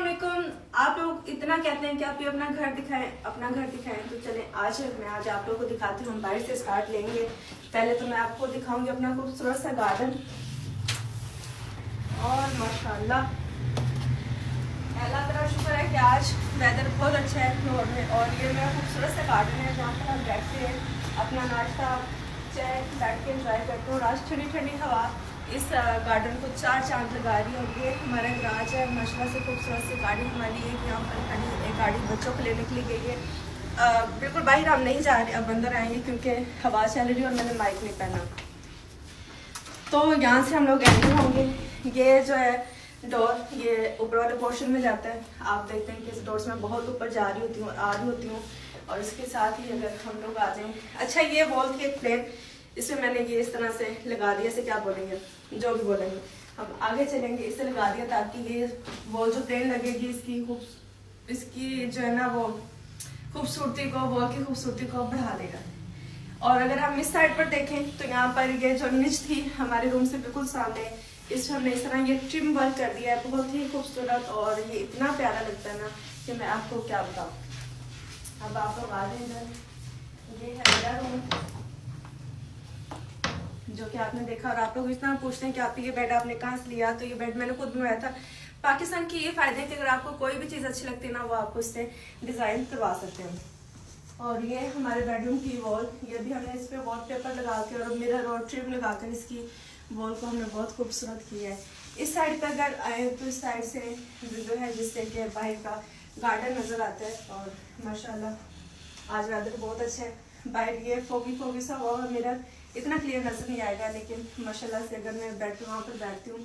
अस्सलामुअलैकुम। आप लोग इतना कहते हैं कि आप ये अपना घर दिखाएं, तो चलें आज आप लोगों को दिखाती हूँ। हम बाहर से स्टार्ट लेंगे। पहले तो मैं आपको दिखाऊंगी अपना खूबसूरत सा गार्डन। और माशाल्लाह अल्लाह तेरा शुक्र है कि आज वेदर बहुत अच्छा है फ्लोर में। और ये मेरा खूबसूरत सा गार्डन है जहाँ पर हम बैठते हैं, अपना नाश्ता चाय बैठ के इंजॉय करते हैं। और आज ठंडी ठंडी हवा इस गार्डन को चार चांद लगा रही है। और ये हमारा गराज है, माशाल्लाह से खूबसूरत सी गाड़ी हमारी है। यहाँ पर खड़ी एक गाड़ी बच्चों को लेने के लिए गई है। बिल्कुल बाहर हम नहीं जा रहे, अब अंदर आएंगे क्योंकि हवा चल रही है और मैंने माइक नहीं पहना। तो यहाँ से हम लोग एंटर होंगे। ये जो है डोर, ये ऊपर वाले पोर्शन में जाता है। आप देखते हैं कि इस डोर से मैं बहुत ऊपर जा रही होती हूँ, आ रही होती हूँ। और इसके साथ ही अगर हम लोग आ जाएं, अच्छा ये वॉल थी एक प्लेन, इसमें मैंने ये इस तरह से लगा दिया, इसे क्या बोलेंगे, जो भी बोलेंगे। हम आगे चलेंगे, इसे लगा दिया ताकि ये वॉल जो प्लेन लगेगी इसकी जो है ना वो खूबसूरती को, वॉल की खूबसूरती को बढ़ा देगा। और अगर हम इस साइड पर देखें तो यहाँ पर ये जो निच थी हमारे रूम से बिल्कुल सामने, इसमें हमने इस तरह ये ट्रिम वर्क कर दिया है, बहुत ही खूबसूरत। और ये इतना प्यारा लगता है ना कि मैं आपको क्या बताऊँ। अब आप लोग आ जाए इधर, ये है मेरा रूम जो कि आपने देखा। और आप लोग इतना पूछते हैं कि आप ये बेड आपने कहाँ से लिया, तो ये बेड मैंने खुद बनवाया था। पाकिस्तान की ये फायदे हैं कि अगर आपको कोई भी चीज़ अच्छी लगती है ना, वो आपको उससे डिज़ाइन करवा सकते हैं। और ये हमारे बेडरूम की वॉल, ये भी हमने इस पर वॉल पेपर लगा के और मिरर और ट्रिम लगा कर इसकी वॉल को हमने बहुत खूबसूरत किया है। इस साइड पर अगर आए तो इस साइड से विंडो है जिससे कि बाहर का गार्डन नज़र आता है। और माशाल्लाह आज वेदर बहुत अच्छा है। बाहर ये फोगी सा हुआ मिरर इतना क्लियर नजर नहीं आएगा, लेकिन माशाल्लाह से अगर मैं वहाँ पर बैठती हूँ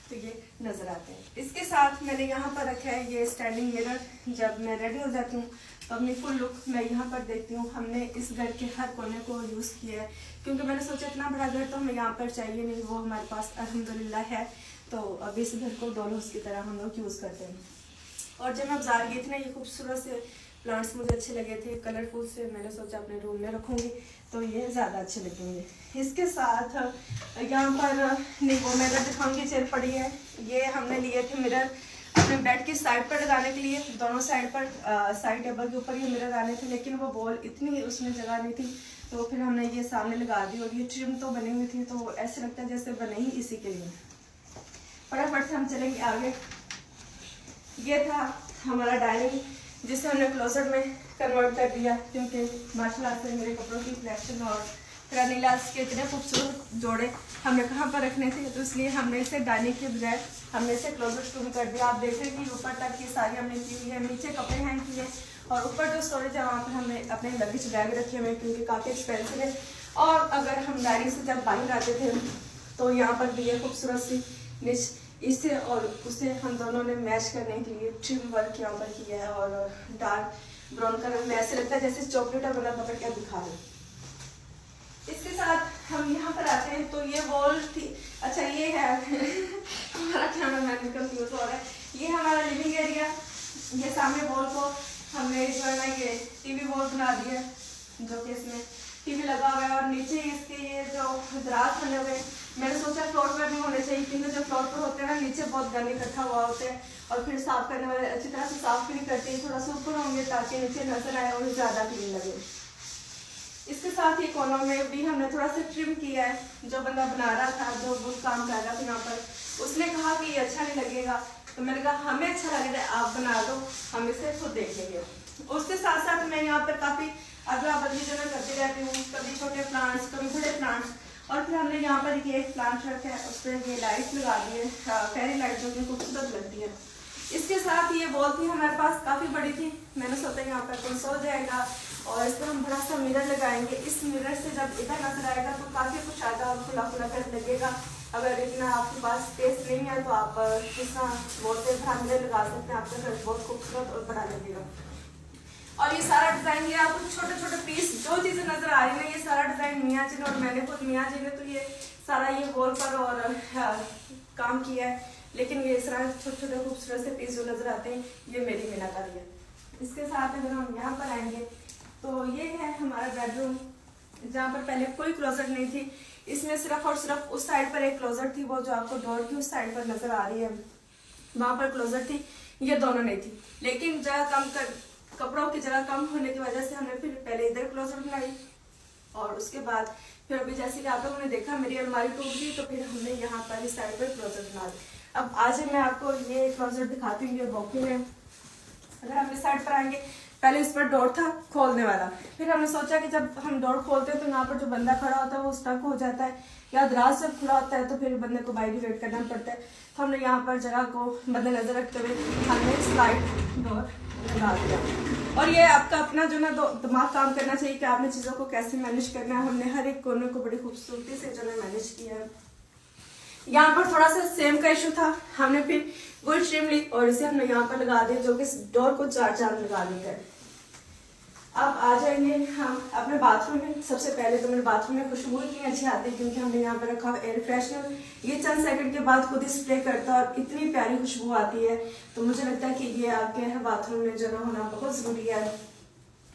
तो ये नजर आते हैं। इसके साथ मैंने यहाँ पर रखा है ये स्टैंडिंग मिरर। जब मैं रेडी हो जाती हूँ तो अपनी फुल लुक मैं यहाँ पर देखती हूँ। हमने इस घर के हर कोने को यूज़ किया है क्योंकि मैंने सोचा इतना बड़ा घर तो हमें यहाँ पर चाहिए नहीं, वो हमारे पास अल्हम्दुलिल्लाह है। तो अब इस घर को डॉलर्स की तरह हम लोग यूज़ करते हैं। और जब मैं बाजार गई थी ना, ये खूबसूरत से प्लांट्स मुझे अच्छे लगे थे कलरफुल से, मैंने सोचा अपने रूम में रखूँगी तो ये ज़्यादा अच्छे लगेंगे। इसके साथ यहाँ पर नहीं वो मिरर दिखाऊंगी, चेयर पड़ी है। ये हमने लिए थे मिरर अपने बेड की साइड पर लगाने के लिए, दोनों साइड पर साइड टेबल के ऊपर ये मिरर आने थे, लेकिन वो वॉल इतनी उसमें जगह नहीं थी तो फिर हमने ये सामने लगा दी। और ये ट्रिम तो बनी हुई थी तो ऐसे लगता है जैसे बने ही इसी के लिए। फटाफट से हम चलेंगे आगे। ये था हमारा डाइनिंग जिसे हमने क्लोजेट में कन्वर्ट कर दिया क्योंकि माशाल्लाह से मेरे कपड़ों की कलेक्शन और नीलास के इतने खूबसूरत जोड़े हमने कहाँ पर रखने थे, तो इसलिए हमने इसे डाइनिंग के बजाय हमने इसे क्लोजेट रूम कर दिया। आप देख रहे हैं कि ऊपर तक की सारी हमने की हुई है, नीचे कपड़े हैंग किए और ऊपर जो स्टोरेज है वहाँ पर हमने अपने लगेज बैग रखे हुए क्योंकि काफ़ी एक्सपेंसिव है। और अगर हम डाइनिंग से जब बाहर आते थे तो यहाँ पर भी ये खूबसूरत सी निच इसे और उसे हम दोनों ने मैच करने के लिए ट्रिम वर्क यहाँ पर किया है। और डार्क ब्राउन कलर में ऐसे लगता है जैसे चॉकलेट वाला पकड़ के दिखा रहे। इसके साथ हम यहाँ पर आते हैं तो ये वॉल थी, अच्छा ये है हमारा कैमरा मैन कंफ्यूज हो रहा है। ये हमारा लिविंग एरिया, ये सामने वॉल को हमने जो है ना ये टीवी वॉल बना दिया जो कि इसमें टीवी लगा हुआ है। और नीचे इसके ये जो दराज बने हुए, मैंने सोचा फ्लोर पर भी होने चाहिए क्योंकि जो फ्लोर पर होते हैं ना नीचे बहुत गंद इकट्ठा हुआ होते हैं और फिर साफ करने वाले अच्छी तरह से साफ भी नहीं करते, थोड़ा सा ऊपर होंगे ताकि नीचे नजर आए और ज़्यादा क्लीन लगे। इसके साथ ही कोनों में भी हमने थोड़ा सा ट्रिम किया है। जो बंदा बना रहा था, जो वो काम कर रहा था यहाँ पर, उसने कहा कि ये अच्छा नहीं लगेगा, तो मैंने कहा हमें अच्छा लगेगा आप बना दो, हम इसे खुद देख लेंगे। उसके साथ साथ मैं यहाँ पर काफ़ी अगला बदली जो मैं करती रहती हूँ, कभी छोटे प्लांट्स कभी बड़े प्लांट्स। और फिर हमने यहाँ पर ये प्लांट रखा है, उस पर ये लाइट लगा दी है, फेरी लाइट जो कि खूबसूरत लगती है। इसके साथ ये वॉल थी हमारे पास काफ़ी बड़ी थी, मैंने सोचा यहाँ पर कोई सो जाएगा और इस पर हम बड़ा सा मिरर लगाएंगे। इस मिरर से जब इधर नजर आएगा तो काफ़ी कुछ आएगा और खुला खुला कर लगेगा। अगर इतना आपके पास स्पेस नहीं है तो आप इस वॉल पे भरा मिरर लगा सकते हैं, आपका घर बहुत खूबसूरत और बड़ा लगेगा। और ये सारा डिज़ाइन ये आपको छोटे छोटे पीस जो चीज़ें नजर आ रही है, ये सारा डिज़ाइन मियाँ जी ने और मैंने खुद मियाँ जी ने तो ये सारा ये वॉल पर और काम किया है, लेकिन ये इस तरह छोटे छोटे खूबसूरत से पीस जो नजर आते हैं ये मेरी मीनाकारी है। इसके साथ अगर हम यहाँ पर आएंगे तो ये है हमारा बेडरूम जहाँ पर पहले कोई क्लोजेट नहीं थी। इसमें सिर्फ और सिर्फ उस साइड पर एक क्लोजेट थी, वो जो आपको डोर की उस साइड पर नजर आ रही है वहाँ पर क्लोजेट थी। ये दोनों नहीं थी, लेकिन जगह कम कर कपड़ों की जगह कम होने की वजह से हमने फिर पहले इधर क्लोजर बनाई और उसके बाद फिर अभी जैसे कि आप लोगों ने देखा मेरी अलमारी टूट गई तो फिर हमने यहाँ पर इस साइड पर क्लोजर बना दी। अब आज मैं आपको ये क्लोजर दिखाती हूँ। ये वॉकिंग है। अगर हम इस साइड पर आएंगे, पहले इस पर डोर था खोलने वाला, फिर हमने सोचा कि जब हम डोर खोलते हैं तो यहाँ पर जो बंदा खड़ा होता है वो स्टक हो जाता है, या दराज जब खुला होता है तो फिर बंदे को बाहर वेट करना पड़ता है। तो हमने यहाँ पर जगह को मद्देनजर रखते हुए हमने स्लाइड डोर लगा दिया। और ये आपका अपना जो ना दिमाग काम करना चाहिए कि आपने चीज़ों को कैसे मैनेज करना है। हमने हर एक कोने को बड़ी खूबसूरती से जो है मैनेज किया है। यहाँ पर थोड़ा सा सेम का इशू था, हमने फिर वुड ट्रिम ली और इसे हमने यहाँ पर लगा दिया, जो कि डोर को 4 चांद लगा देता है। अब आ जाएंगे हम अपने बाथरूम में। सबसे पहले तो मेरे बाथरूम में खुशबू इतनी अच्छी आती है क्योंकि हमने यहाँ पर रखा हुआ एयर फ्रेशनर। ये चंद सेकंड के बाद खुद ही स्प्रे करता है और इतनी प्यारी खुशबू आती है। तो मुझे लगता है कि ये आपके बाथरूम में जो ना होना बहुत ज़रूरी है।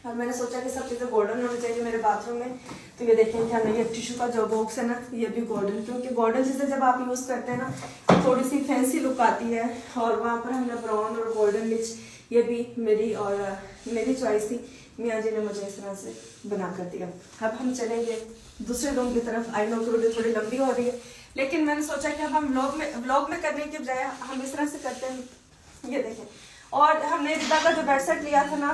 और मैंने सोचा कि सब चीज़ें गोल्डन होनी चाहिए मेरे बाथरूम में। तो ये देखें कि हमने ये टिश्यू का जो बॉक्स है ना, ये भी गोल्डन, क्योंकि गोल्डन चीज़ें जब आप यूज़ करते हैं ना थोड़ी सी फैंसी लुक आती है। और वहाँ पर हमने ब्राउन और गोल्डन मिर्च, ये भी मेरी चॉइस थी, मियाँ जी ने मुझे इस तरह से बना कर दिया। अब हम चलेंगे दूसरे रूम की तरफ। आई नो कि वीडियो थोड़ी लंबी हो रही है, लेकिन मैंने सोचा कि अब हम व्लॉग में करने के बजाय हम इस तरह से करते हैं। ये देखें, और हमने रिदा का जो बेड सेट लिया था ना,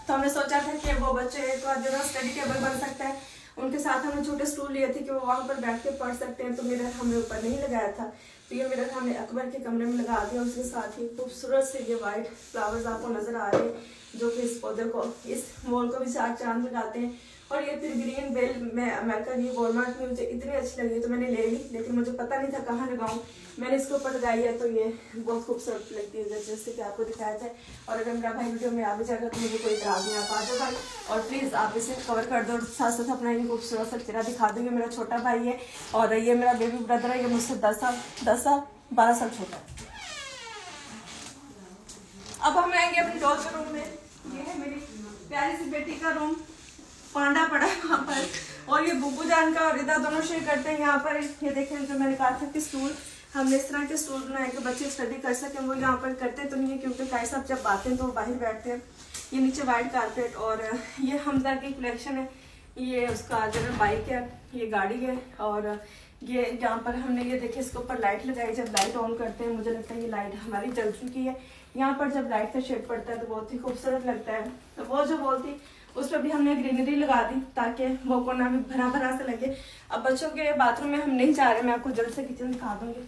तो हमने सोचा था कि वो बच्चे का जो ना स्टडी टेबल बन सकता है, उनके साथ हमने छोटे स्टूल लिए थे कि वो वहाँ पर बैठ के पढ़ सकते हैं। तो मिरर हमने ऊपर नहीं लगाया था, तो ये मिरर हमने अकबर के कमरे में लगा दिया। उसके साथ ही खूबसूरत से ये वाइट फ्लावर्स आपको नजर आ रहे हैं, जो कि इस पौधे को, इस वॉल को भी 4 चांद लगाते हैं। और ये फिर ग्रीन बेल में अमेरिकन ये वॉलमार्ट में मुझे इतनी अच्छी लगी तो मैंने ले ली, लेकिन मुझे पता नहीं था कहाँ लगाऊं। मैंने इसके ऊपर लगाई है तो ये बहुत खूबसूरत लगती है, जैसे कि आपको दिखाया जाए। और अगर मेरा भाई वीडियो में आ भी जाएगा तो मुझे कोई इतराज नहीं, आप आ जाओ भाई और प्लीज़ आप इसे कवर कर दो। साथ साथ अपना ये खूबसूरत सा चेहरा दिखा दूँगी। मेरा छोटा भाई है और ये मेरा बेबी ब्रदर है, ये मुझसे 10 साल 12 साल छोटा है। अब हम आएंगे अपने डॉल के रूम में। ये है मेरी प्यारी सी बेटी का रूम, पांडा पड़ा है वहाँ पर। और ये बुब्बू जान का और रिदा दोनों शेयर करते हैं यहाँ पर। ये देखें, जो मैंने कहा था कि स्टूल, हमने इस तरह के स्टूल बनाए कि बच्चे स्टडी कर सकें। वो यहाँ पर करते तो नहीं है क्योंकि भाई साहब जब आते हैं तो वो बाहर बैठते हैं। ये नीचे वाइट कारपेट, और ये हमजा की कलेक्शन है। ये उसका जो बाइक है, ये गाड़ी है। और ये यहाँ पर हमने ये देखे इसके ऊपर लाइट लगाई। जब लाइट ऑन करते हैं मुझे लगता है ये लाइट हमारी जल चुकी है। यहाँ पर जब लाइट का शेड पड़ता है तो बहुत ही खूबसूरत लगता है। तो वो जो वॉल थी उस पर भी हमने ग्रीनरी लगा दी ताकि वो कोना भी भरा भरा से लगे। अब बच्चों के बाथरूम में हम नहीं जा रहे, मैं आपको जल्द से किचन दिखा दूंगी।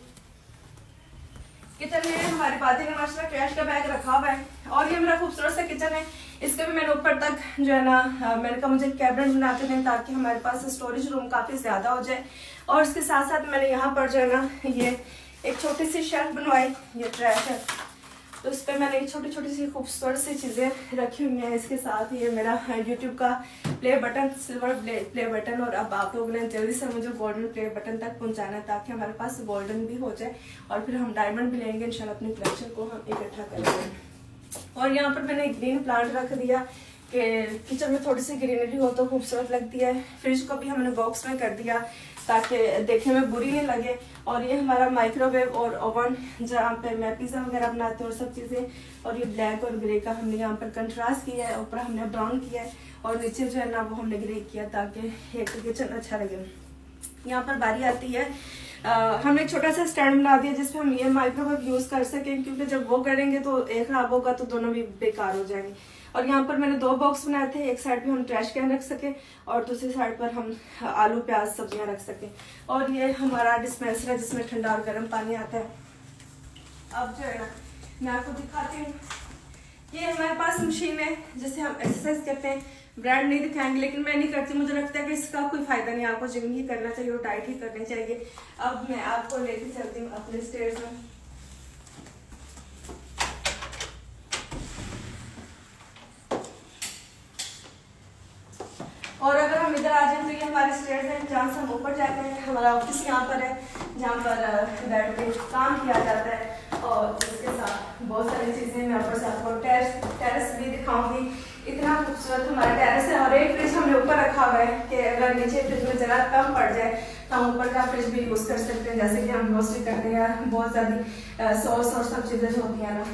किचन में हमारी बाती का माशा कैश का बैग रखा हुआ है और ये मेरा खूबसूरत सा किचन है। इसके भी मैंने ऊपर तक जो है ना, मैंने कहा मुझे कैबिनेट बना के दें ताकि हमारे पास स्टोरेज रूम काफ़ी ज़्यादा हो जाए। और इसके साथ साथ मैंने यहाँ पर जो है ना, ये एक छोटी सी शेल्फ बनवाई, ये ट्रैश है तो इस पर मैंने छोटी छोटी सी खूबसूरत सी चीज़ें रखी हुई हैं। इसके साथ ये मेरा यूट्यूब का play button, silver play button. और अब आप लोगों ने जल्दी से मुझे गोल्डन प्ले बटन तक पहुंचाना है ताकि हमारे पास गोल्डन भी हो जाए और फिर हम डायमंड भी लेंगे इंशाल्लाह। अपनी कलेक्शन को हम इकट्ठा करेंगे। और यहाँ पर मैंने एक ग्रीन प्लांट रख दिया कि किचन में थोड़ी सी ग्रीनरी हो तो खूबसूरत लगती है। फ्रिज को भी हमने बॉक्स में कर दिया ताकि देखने में बुरी नहीं लगे। और ये हमारा माइक्रोवेव और ओवन जहाँ पे मैं पिज़्ज़ा वगैरह बनाती हूँ और सब चीज़ें। और ये ब्लैक और ग्रे का हमने यहाँ पर कंट्रास्ट किया है, ऊपर हमने ब्राउन किया है और नीचे जो है ना वो हमने ग्रे किया ताकि एक किचन अच्छा लगे। यहाँ पर बारी आती है, हमने एक छोटा सा स्टैंड बना दिया जिसपे हम ये माइक्रोवेव यूज़ कर सकें, क्योंकि जब वो करेंगे तो एक खराब होगा तो दोनों भी बेकार हो जाएंगे। और यहाँ पर मैंने 2 बॉक्स बनाए थे, एक साइड पे हम ट्रैश कैन रख सके और दूसरी साइड पर हम आलू प्याज सब्जियां रख सके। और ये हमारा डिस्पेंसर है जिसमें ठंडा और गर्म पानी आता है। अब जो है ना मैं आपको दिखाती हूँ, ये हमारे पास मशीन है जिससे हम एक्सरसाइज करते हैं। ब्रांड नहीं दिखाएंगे लेकिन मैं नहीं करती, मुझे लगता है कि इसका कोई फायदा नहीं। आपको जिम ही करना चाहिए और डाइट ही करनी चाहिए। अब मैं आपको लेके चलती हूँ अपने स्टेयर्स में। और अगर हम इधर आ जाए तो ये हमारे स्टेयर्स हैं जहाँ से हम ऊपर जाते हैं। हमारा ऑफिस यहाँ पर है जहाँ पर बैठ के काम किया जाता है। और इसके साथ बहुत सारी चीज़ें मैं ऊपर से आपको टेरेस भी दिखाऊंगी। इतना खूबसूरत हमारा टेरेस है। और एक फ्रिज हमने ऊपर रखा हुआ है कि अगर नीचे फ्रिज में जगह कम पड़ जाए तो हम ऊपर का फ्रिज भी यूज़ कर सकते हैं। जैसे कि हम ग्रोसरी करते हैं, बहुत ज़्यादा सॉस और सब चीज़ें होती हैं ना,